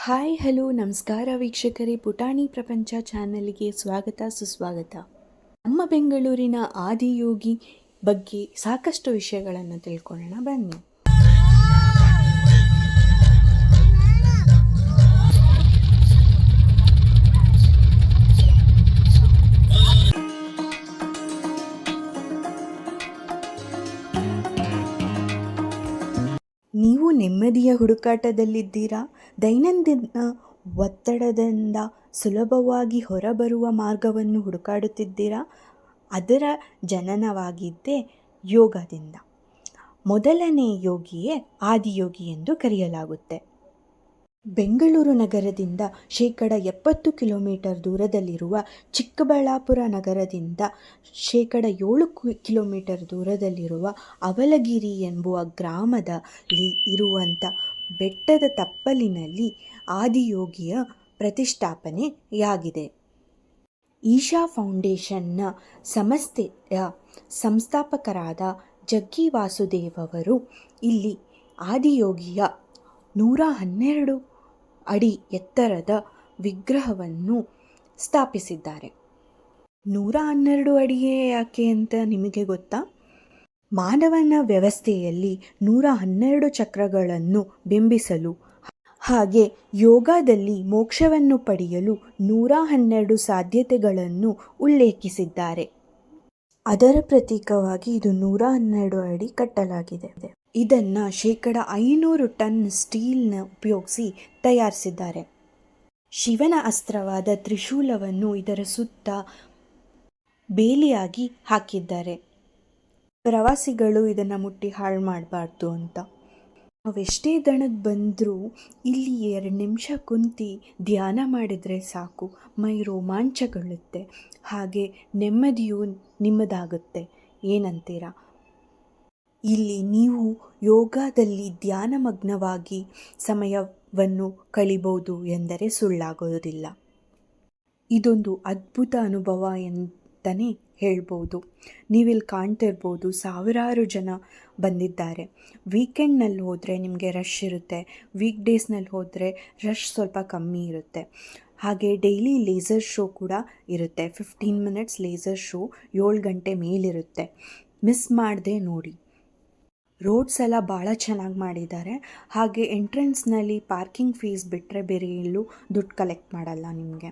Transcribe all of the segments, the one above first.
Hi hello ನಮಸ್ಕಾರ ವೀಕ್ಷಕರೇ, ಪುಟಾಣಿ ಪ್ರಪಂಚ ಚಾನಲ್ಗೆ ಸ್ವಾಗತ ಸುಸ್ವಾಗತ. ನಮ್ಮ ಬೆಂಗಳೂರಿನ ಆದಿಯೋಗಿ ಬಗ್ಗೆ ಸಾಕಷ್ಟು ವಿಷಯಗಳನ್ನು ತಿಳ್ಕೊಳ್ಳೋಣ ಬನ್ನಿ. ನೀವು ನೆಮ್ಮದಿಯ ಹುಡುಕಾಟದಲ್ಲಿದ್ದೀರಾ? ದೈನಂದಿನ ಒತ್ತಡದಿಂದ ಸುಲಭವಾಗಿ ಹೊರಬರುವ ಮಾರ್ಗವನ್ನು ಹುಡುಕಾಡುತ್ತಿದ್ದೀರಾ? ಅದರ ಜನನವಾಗಿದ್ದೇ ಯೋಗದಿಂದ. ಮೊದಲನೇ ಯೋಗಿಯೇ ಆದಿಯೋಗಿ ಎಂದು ಕರೆಯಲಾಗುತ್ತೆ. ಬೆಂಗಳೂರು ನಗರದಿಂದ 70 ಕಿಲೋಮೀಟರ್ ದೂರದಲ್ಲಿರುವ ಚಿಕ್ಕಬಳ್ಳಾಪುರ ನಗರದಿಂದ 7 ಕಿಲೋಮೀಟರ್ ದೂರದಲ್ಲಿರುವ ಅವಲಗಿರಿ ಎಂಬುವ ಗ್ರಾಮದಲ್ಲಿ ಇರುವಂಥ ಬೆಟ್ಟದ ತಪ್ಪಲಿನಲ್ಲಿ ಆದಿಯೋಗಿಯ ಪ್ರತಿಷ್ಠಾಪನೆಯಾಗಿದೆ. ಈಶಾ ಫೌಂಡೇಶನ್ನ ಸಂಸ್ಥೆಯ ಸಂಸ್ಥಾಪಕರಾದ ಜಗ್ಗಿ ವಾಸುದೇವ್ ಅವರು ಇಲ್ಲಿ ಆದಿಯೋಗಿಯ 112 ಅಡಿ ಎತ್ತರದ ವಿಗ್ರಹವನ್ನು ಸ್ಥಾಪಿಸಿದ್ದಾರೆ. 112 ಅಡಿಯೇ ಯಾಕೆ ಅಂತ ನಿಮಗೆ ಗೊತ್ತಾ? ಮಾನವನ ವ್ಯವಸ್ಥೆಯಲ್ಲಿ 112 ಚಕ್ರಗಳನ್ನು ಬಿಂಬಿಸಲು ಹಾಗೆ ಯೋಗದಲ್ಲಿ ಮೋಕ್ಷವನ್ನು ಪಡೆಯಲು 112 ಸಾಧ್ಯತೆಗಳನ್ನು ಉಲ್ಲೇಖಿಸಿದ್ದಾರೆ. ಅದರ ಪ್ರತೀಕವಾಗಿ ಇದು 112 ಅಡಿ ಕಟ್ಟಲಾಗಿದೆ. ಇದನ್ನು 500 ಟನ್ ಸ್ಟೀಲ್ನ ಉಪಯೋಗಿಸಿ ತಯಾರಿಸಿದ್ದಾರೆ. ಶಿವನ ಅಸ್ತ್ರವಾದ ತ್ರಿಶೂಲವನ್ನು ಇದರ ಸುತ್ತ ಬೇಲಿಯಾಗಿ ಹಾಕಿದ್ದಾರೆ. ಪ್ರವಾಸಿಗಳು ಇದನ್ನು ಮುಟ್ಟಿ ಹಾಳು ಮಾಡಬಾರ್ದು ಅಂತ. ನಾವೆಷ್ಟೇ ದಣದು ಬಂದರೂ ಇಲ್ಲಿ 2 ನಿಮಿಷ ಕುಂತು ಧ್ಯಾನ ಮಾಡಿದರೆ ಸಾಕು, ಮೈ ರೋಮಾಂಚಗೊಳ್ಳುತ್ತೆ, ಹಾಗೆ ನೆಮ್ಮದಿಯೂ ನಿಮ್ಮದಾಗುತ್ತೆ. ಏನಂತೀರಾ? ಇಲ್ಲಿ ನೀವು ಯೋಗದಲ್ಲಿ ಧ್ಯಾನಮಗ್ನವಾಗಿ ಸಮಯವನ್ನು ಕಳಿಬೋದು ಎಂದರೆ ಸುಳ್ಳಾಗೋದಿಲ್ಲ. ಇದೊಂದು ಅದ್ಭುತ ಅನುಭವ ಅಂತಲೇ ಹೇಳ್ಬೋದು. ನೀವಿಲ್ಲಿ ಕಾಣ್ತಿರ್ಬೋದು, ಸಾವಿರಾರು ಜನ ಬಂದಿದ್ದಾರೆ. ವೀಕೆಂಡ್ನಲ್ಲಿ ಹೋದರೆ ನಿಮಗೆ ರಶ್ ಇರುತ್ತೆ, ವೀಕ್ ಡೇಸ್ನಲ್ಲಿ ಹೋದರೆ ರಶ್ ಸ್ವಲ್ಪ ಕಮ್ಮಿ ಇರುತ್ತೆ. ಹಾಗೆ ಡೈಲಿ ಲೇಸರ್ ಶೋ ಕೂಡ ಇರುತ್ತೆ. 15 ಮಿನಿಟ್ಸ್ ಲೇಸರ್ ಶೋ 7 ಗಂಟೆ ಮೇಲಿರುತ್ತೆ. ಮಿಸ್ ಮಾಡದೆ ನೋಡಿ. ರೋಡ್ಸ್ ಎಲ್ಲ ಭಾಳ ಚೆನ್ನಾಗಿ ಮಾಡಿದ್ದಾರೆ. ಹಾಗೆ ಎಂಟ್ರೆನ್ಸ್ನಲ್ಲಿ ಪಾರ್ಕಿಂಗ್ ಫೀಸ್ ಬಿಟ್ಟರೆ ಬೇರೆ ಎಲ್ಲೂ ದುಡ್ಡು ಕಲೆಕ್ಟ್ ಮಾಡಲ್ಲ. ನಿಮಗೆ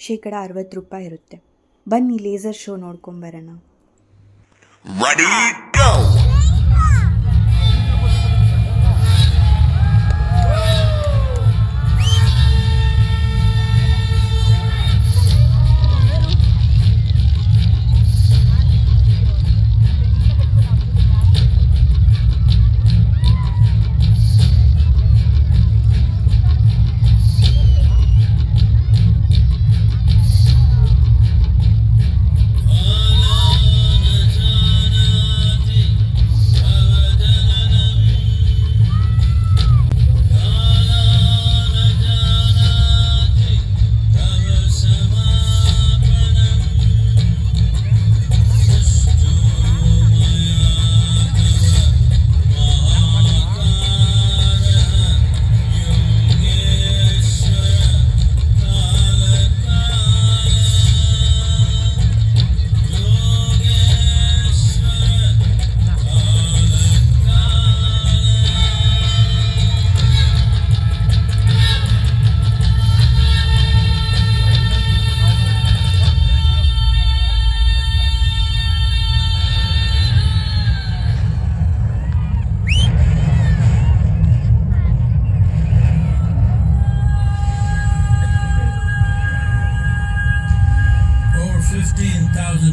₹60 ಇರುತ್ತೆ. ಬನ್ನಿ ಲೇಸರ್ ಶೋ ನೋಡ್ಕೊಂಬರೋಣ. Ready, go!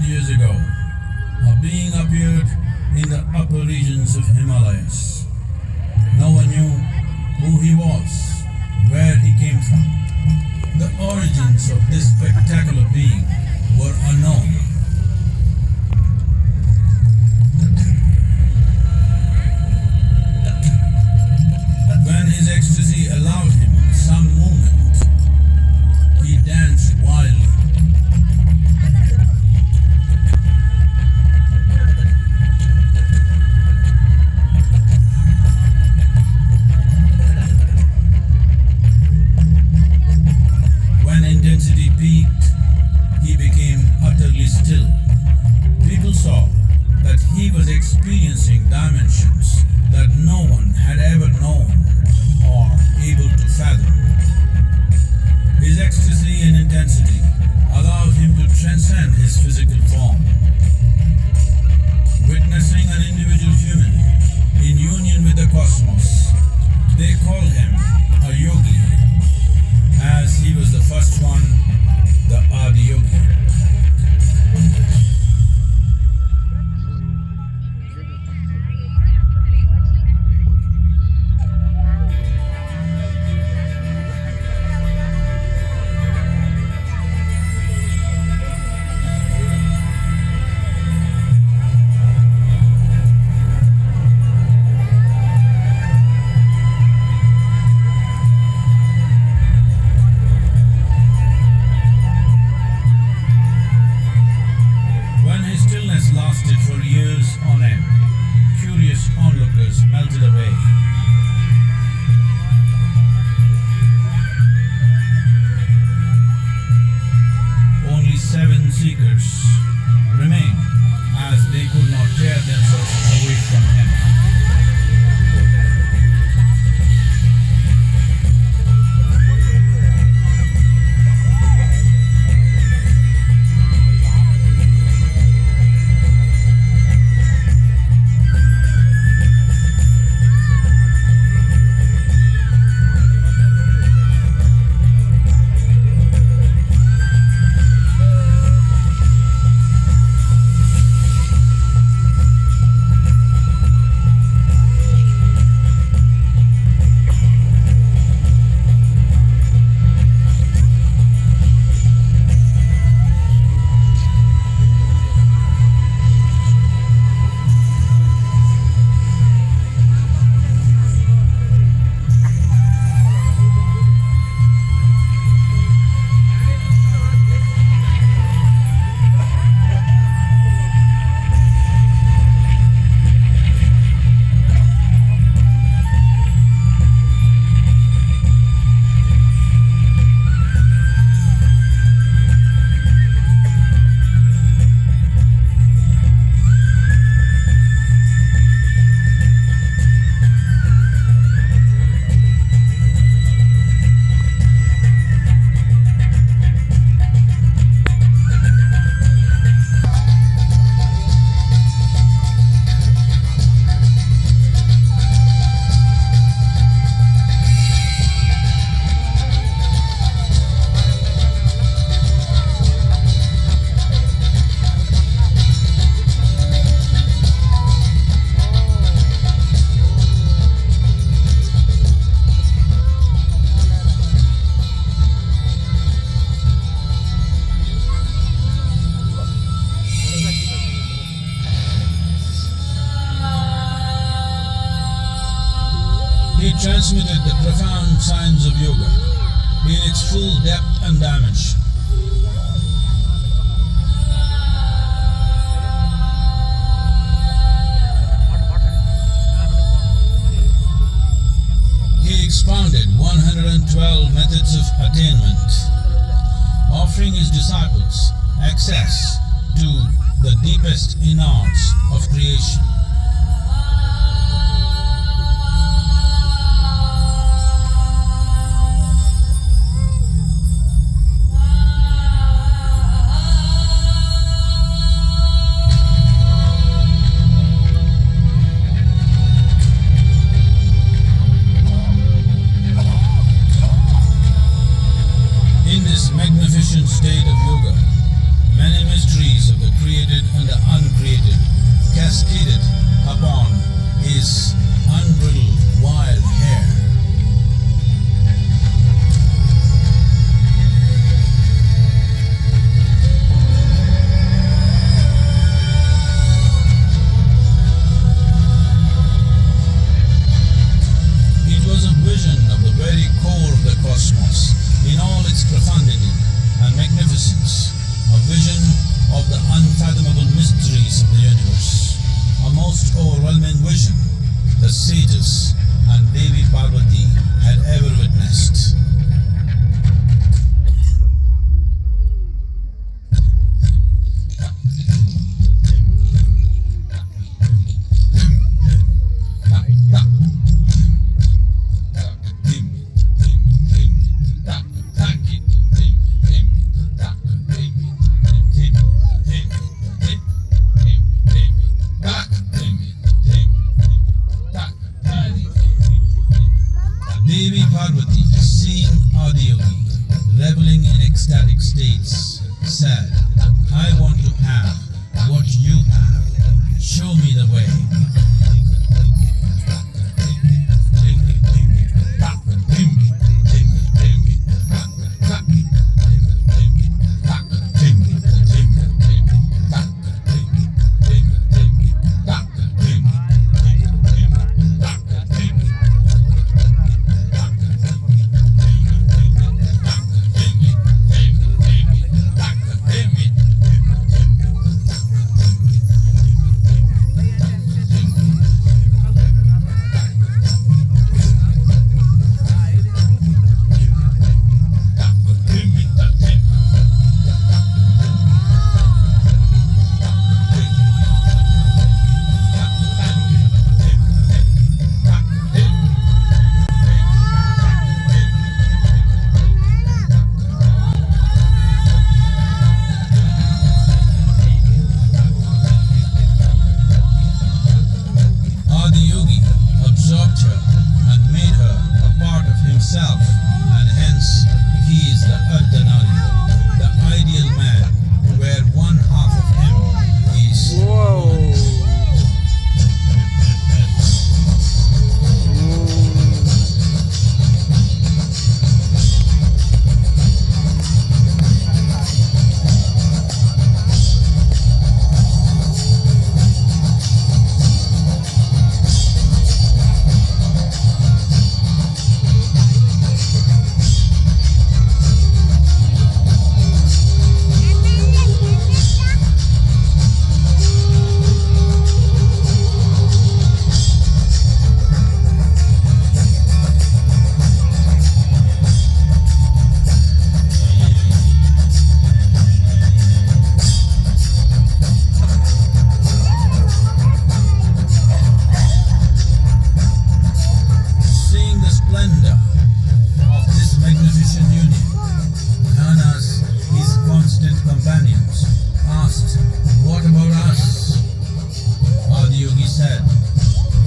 Years ago, a being appeared in the upper regions of Himalayas. No one knew who he was, where he came from. The origins of this spectacular being were unknown. When his ecstasy allowed him some movement, he danced wildly. dimensions that no one had ever known or able to fathom. His ecstasy and intensity allowed him to transcend his physical form. Witnessing an individual human in union with the cosmos, they called him a yogi, as he was the first one, the Adi Yogi. Lasted for years on end. Curious onlookers melted away. Only 7 seekers remained, as they could not tear themselves away from him. He transmitted the profound science of yoga in its full depth and dimension. He expounded 112 methods of attainment, offering his disciples access to the deepest innards of creation. In this magnificent state of yoga, many mysteries of the created and the uncreated cascaded upon his unbridled wild hair. It was a vision of the very core of the cosmos in all its profundity and magnificence. ecstatic states, said, I want to have what you have. Show me the way. And hence he is the Ardhanari, the ideal man, where one half of him is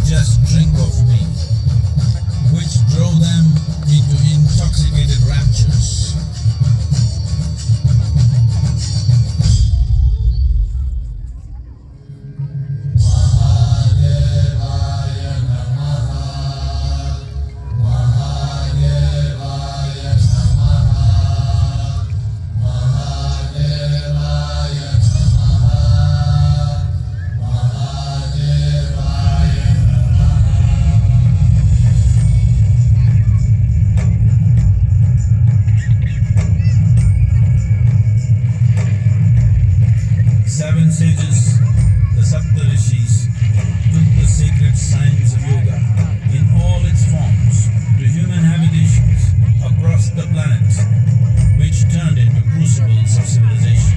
just drink of me, which drove them into intoxicated raptures. Seven sages, the Saptarishis, took the sacred science of yoga in all its forms to human habitations across the planet, which turned into crucibles of civilization.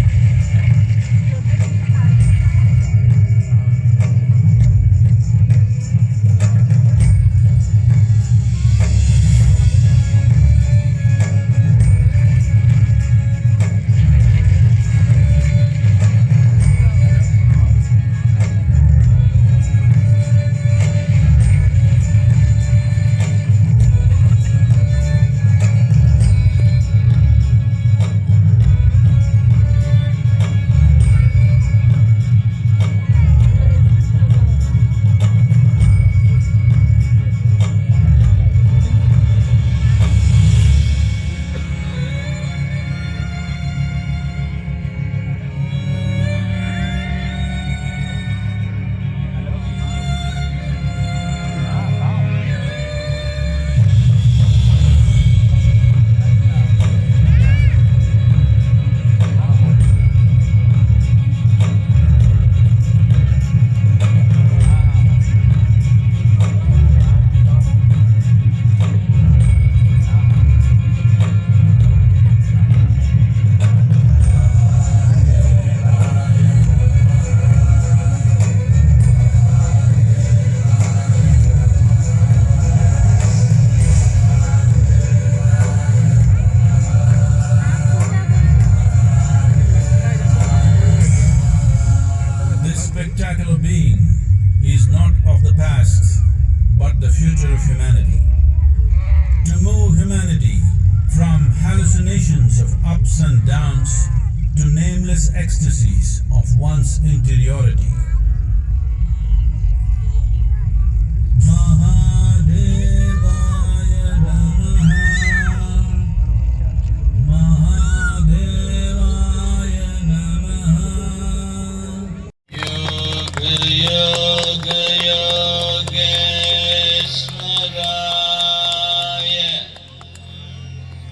of ups and downs to nameless ecstasies of one's interiority. Mahadevaya Namaha. Mahadevaya Namaha. Yoga Yoga Yogeshwaraya.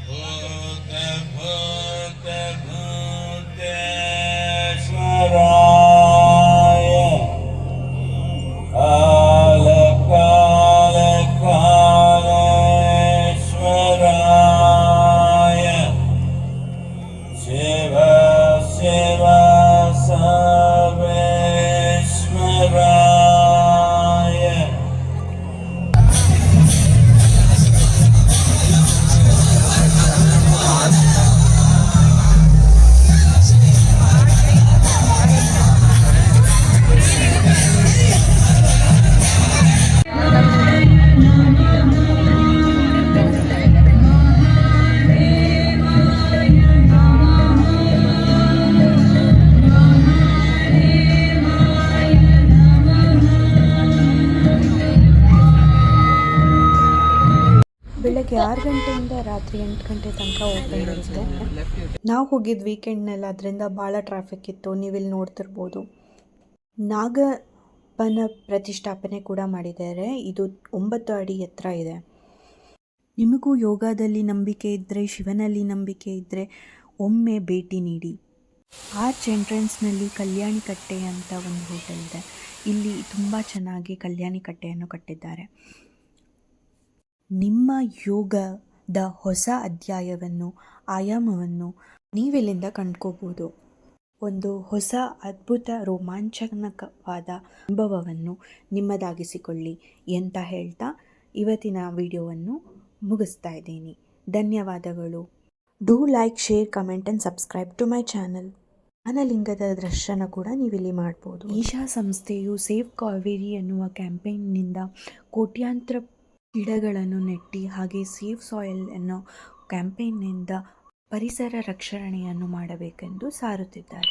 Bhuta Bhuta Bhuteshwaraya. Kala Kala Kaleshwaraya. Shiva Shiva Sarveshwaraya. ಬೆಳಗ್ಗೆ 6 ಗಂಟೆಯಿಂದ ರಾತ್ರಿ 8 ಗಂಟೆ ತನಕ open ಇರುತ್ತೆ. ನಾವು ಹೋಗಿದ್ದು ವೀಕೆಂಡ್ನಲ್ಲಿ, ಅದರಿಂದ ಭಾಳ ಟ್ರಾಫಿಕ್ ಇತ್ತು. ನೀವಿಲ್ಲಿ ನೋಡ್ತಿರ್ಬೋದು. ನಾಗಪ್ಪನ ಪ್ರತಿಷ್ಠಾಪನೆ ಕೂಡ ಮಾಡಿದ್ದಾರೆ. ಇದು 9 ಅಡಿ ಎತ್ತರ ಇದೆ. ನಿಮಗೂ ಯೋಗದಲ್ಲಿ ನಂಬಿಕೆ ಇದ್ದರೆ, ಶಿವನಲ್ಲಿ ನಂಬಿಕೆ ಇದ್ದರೆ ಒಮ್ಮೆ ಭೇಟಿ ನೀಡಿ. ಆರ್ಚ್ ಎಂಟ್ರೆನ್ಸ್ನಲ್ಲಿ ಕಲ್ಯಾಣಿ ಕಟ್ಟೆ ಅಂತ ಒಂದು ಹೋಟೆಲ್ ಇದೆ. ಇಲ್ಲಿ ತುಂಬ ಚೆನ್ನಾಗಿ ಕಲ್ಯಾಣಿ ಕಟ್ಟೆಯನ್ನು ಕಟ್ಟಿದ್ದಾರೆ. ನಿಮ್ಮ ಯೋಗದ ಹೊಸ ಅಧ್ಯಾಯವನ್ನು, ಆಯಾಮವನ್ನು ನೀವಿಲ್ಲಿಂದ ಕಂಡ್ಕೋಬೋದು. ಒಂದು ಹೊಸ ಅದ್ಭುತ ರೋಮಾಂಚನಕವಾದ ಅನುಭವವನ್ನು ನಿಮ್ಮದಾಗಿಸಿಕೊಳ್ಳಿ ಅಂತ ಹೇಳ್ತಾ ಇವತ್ತಿನ ವಿಡಿಯೋವನ್ನು ಮುಗಿಸ್ತಾ ಇದ್ದೀನಿ. ಧನ್ಯವಾದಗಳು. Do like, share, comment and subscribe to my channel. ಜ್ಞಾನಲಿಂಗದ ದರ್ಶನ ಕೂಡ ನೀವಿಲ್ಲಿ ಮಾಡ್ಬೋದು. ಈಶಾ ಸಂಸ್ಥೆಯು ಸೇವ್ ಕಾವೇರಿ ಎನ್ನುವ ಕ್ಯಾಂಪೇನ್ನಿಂದ ಕೋಟ್ಯಾಂತರ ಗಿಡಗಳನ್ನು ನೆಟ್ಟಿ, ಹಾಗೆ ಸೇವ್ ಸಾಯಿಲ್ ಅನ್ನೋ ಕ್ಯಾಂಪೇನ್ನಿಂದ ಪರಿಸರ ರಕ್ಷಣೆಯನ್ನು ಮಾಡಬೇಕೆಂದು ಸಾರುತ್ತಿದ್ದಾರೆ.